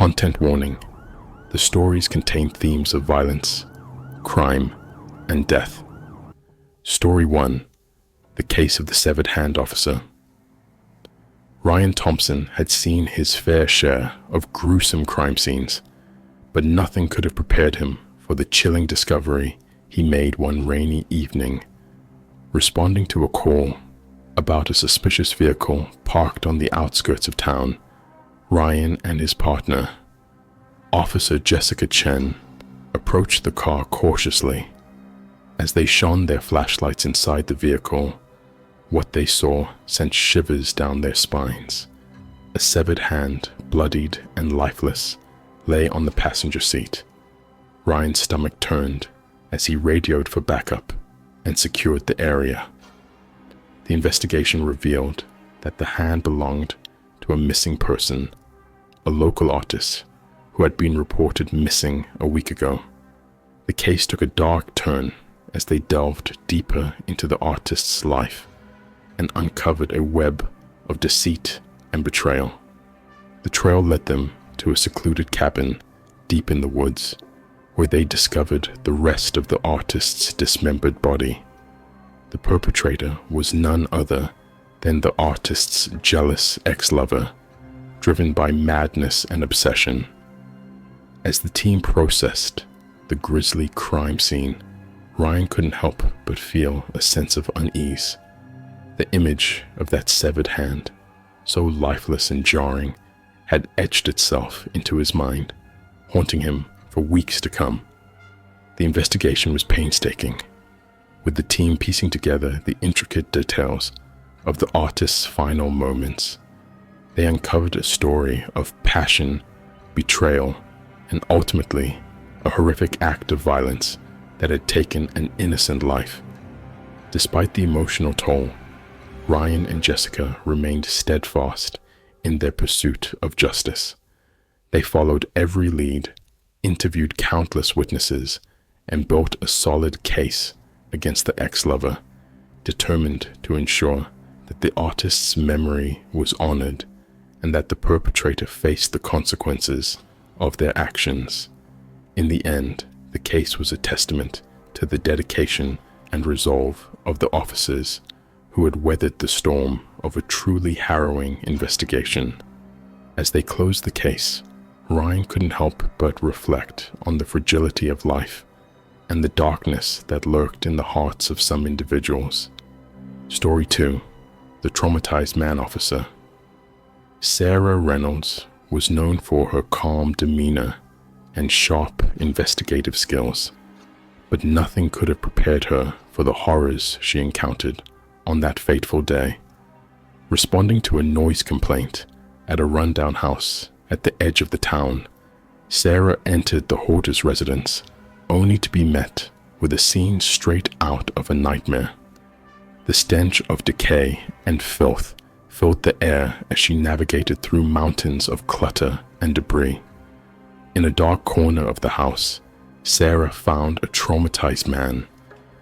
Content warning. The stories contain themes of violence, crime, and death. Story 1. The Case of the Severed Hand Officer. Ryan Thompson had seen his fair share of gruesome crime scenes, but nothing could have prepared him for the chilling discovery he made one rainy evening. Responding to a call about a suspicious vehicle parked on the outskirts of town, Ryan and his partner, Officer Jessica Chen, approached the car cautiously. As they shone their flashlights inside the vehicle, what they saw sent shivers down their spines. A severed hand, bloodied and lifeless, lay on the passenger seat. Ryan's stomach turned as he radioed for backup and secured the area. The investigation revealed that the hand belonged to a missing person, a local artist who had been reported missing a week ago. The case took a dark turn as they delved deeper into the artist's life and uncovered a web of deceit and betrayal. The trail led them to a secluded cabin deep in the woods, where they discovered the rest of the artist's dismembered body. The perpetrator was none other than the artist's jealous ex-lover, driven by madness and obsession. As the team processed the grisly crime scene, Ryan couldn't help but feel a sense of unease. The image of that severed hand, so lifeless and jarring, had etched itself into his mind, haunting him for weeks to come. The investigation was painstaking, with the team piecing together the intricate details of the artist's final moments. They uncovered a story of passion, betrayal, and ultimately a horrific act of violence that had taken an innocent life. Despite the emotional toll, Ryan and Jessica remained steadfast in their pursuit of justice. They followed every lead, interviewed countless witnesses, and built a solid case against the ex-lover, determined to ensure that the artist's memory was honored and that the perpetrator faced the consequences of their actions. In the end, the case was a testament to the dedication and resolve of the officers who had weathered the storm of a truly harrowing investigation. As they closed the case, Ryan couldn't help but reflect on the fragility of life and the darkness that lurked in the hearts of some individuals. Story 2. The Traumatized Man Officer. Sarah Reynolds was known for her calm demeanor and sharp investigative skills, but nothing could have prepared her for the horrors she encountered on that fateful day. Responding to a noise complaint at a rundown house at the edge of the town, Sarah entered the Horter's residence only to be met with a scene straight out of a nightmare. The stench of decay and filth filled the air as she navigated through mountains of clutter and debris. In a dark corner of the house, Sarah found a traumatized man,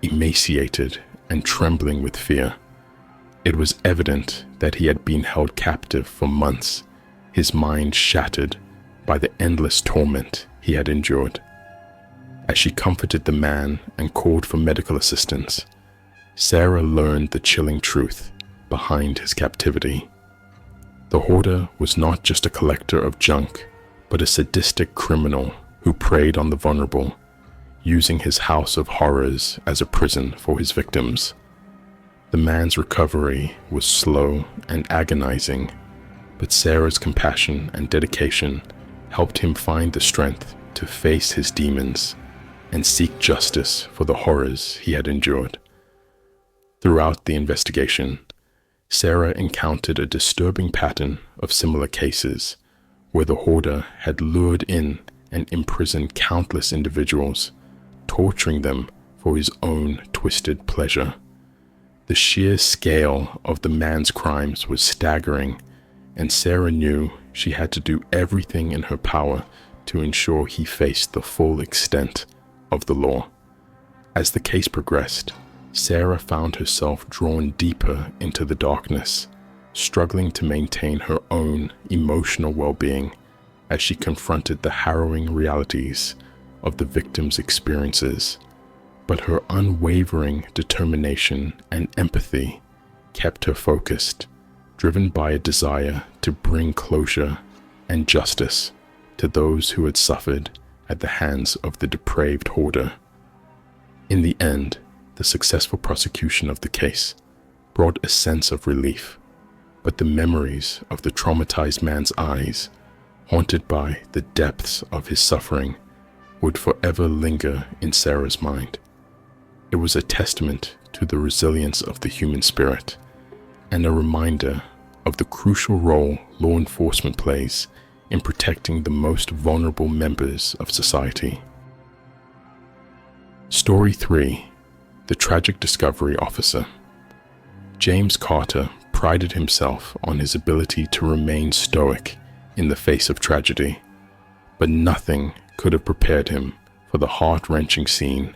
emaciated and trembling with fear. It was evident that he had been held captive for months, his mind shattered by the endless torment he had endured. As she comforted the man and called for medical assistance, Sarah learned the chilling truth behind his captivity. The Hoarder was not just a collector of junk, but a sadistic criminal who preyed on the vulnerable, using his house of horrors as a prison for his victims. The man's recovery was slow and agonizing, but Sarah's compassion and dedication helped him find the strength to face his demons and seek justice for the horrors he had endured. Throughout the investigation, Sarah encountered a disturbing pattern of similar cases where the Hoarder had lured in and imprisoned countless individuals, torturing them for his own twisted pleasure. The sheer scale of the man's crimes was staggering, and Sarah knew she had to do everything in her power to ensure he faced the full extent of the law. As the case progressed, Sarah found herself drawn deeper into the darkness, struggling to maintain her own emotional well-being as she confronted the harrowing realities of the victim's experiences, but her unwavering determination and empathy kept her focused, driven by a desire to bring closure and justice to those who had suffered at the hands of the depraved hoarder. In the end, the successful prosecution of the case brought a sense of relief, but the memories of the traumatized man's eyes, haunted by the depths of his suffering, would forever linger in Sarah's mind. It was a testament to the resilience of the human spirit and a reminder of the crucial role law enforcement plays in protecting the most vulnerable members of society. Story 3: The Tragic Discovery Officer. James Carter prided himself on his ability to remain stoic in the face of tragedy, but nothing could have prepared him for the heart-wrenching scene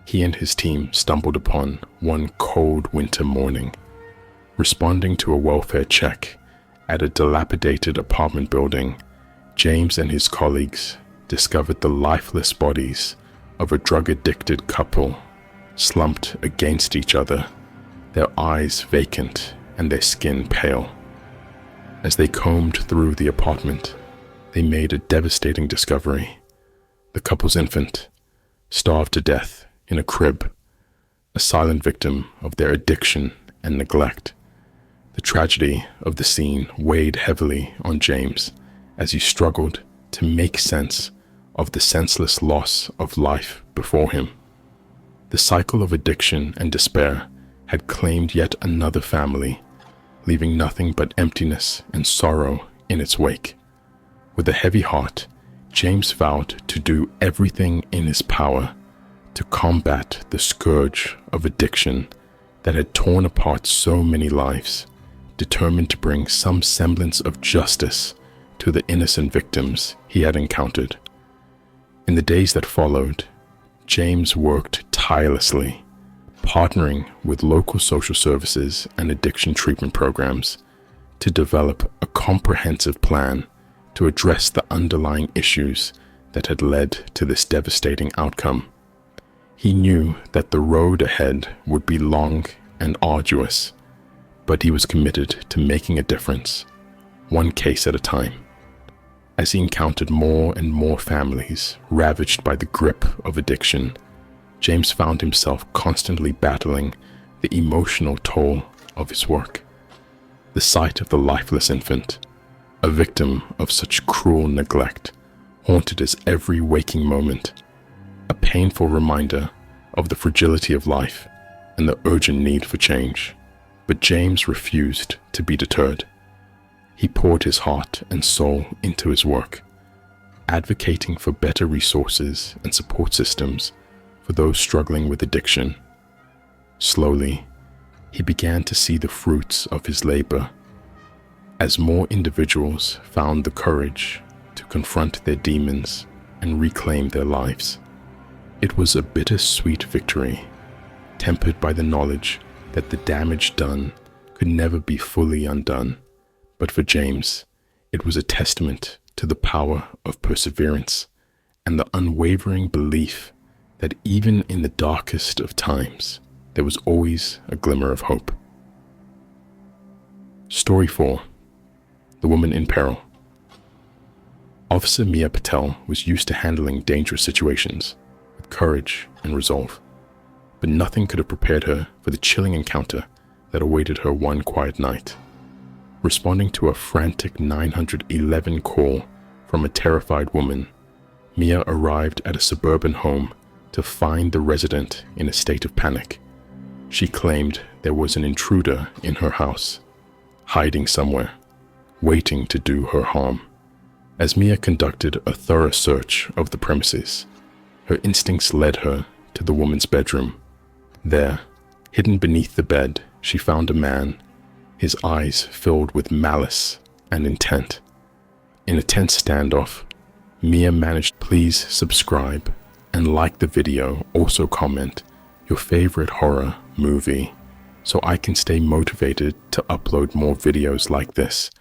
he and his team stumbled upon one cold winter morning. Responding to a welfare check at a dilapidated apartment building, James and his colleagues discovered the lifeless bodies of a drug-addicted couple slumped against each other, their eyes vacant and their skin pale. As they combed through the apartment, they made a devastating discovery. The couple's infant, starved to death in a crib, a silent victim of their addiction and neglect. The tragedy of the scene weighed heavily on James as he struggled to make sense of the senseless loss of life before him. The cycle of addiction and despair had claimed yet another family, leaving nothing but emptiness and sorrow in its wake. With a heavy heart, James vowed to do everything in his power to combat the scourge of addiction that had torn apart so many lives, determined to bring some semblance of justice to the innocent victims he had encountered. In the days that followed, James worked tirelessly, partnering with local social services and addiction treatment programs to develop a comprehensive plan to address the underlying issues that had led to this devastating outcome. He knew that the road ahead would be long and arduous, but he was committed to making a difference, one case at a time. As he encountered more and more families ravaged by the grip of addiction, James found himself constantly battling the emotional toll of his work. The sight of the lifeless infant, a victim of such cruel neglect, haunted his every waking moment, a painful reminder of the fragility of life and the urgent need for change. But James refused to be deterred. He poured his heart and soul into his work, advocating for better resources and support systems for those struggling with addiction. Slowly, he began to see the fruits of his labor as more individuals found the courage to confront their demons and reclaim their lives. It was a bittersweet victory, tempered by the knowledge that the damage done could never be fully undone. But for James, it was a testament to the power of perseverance and the unwavering belief that even in the darkest of times, there was always a glimmer of hope. Story 4: The Woman in Peril. Officer Mia Patel was used to handling dangerous situations with courage and resolve, but nothing could have prepared her for the chilling encounter that awaited her one quiet night. Responding to a frantic 911 call from a terrified woman, Mia arrived at a suburban home to find the resident in a state of panic. She claimed there was an intruder in her house, hiding somewhere, waiting to do her harm. As Mia conducted a thorough search of the premises, her instincts led her to the woman's bedroom. There, hidden beneath the bed, she found a man, his eyes filled with malice and intent. In a tense standoff, Mia managed. Please subscribe and like the video. Also comment your favorite horror movie so I can stay motivated to upload more videos like this.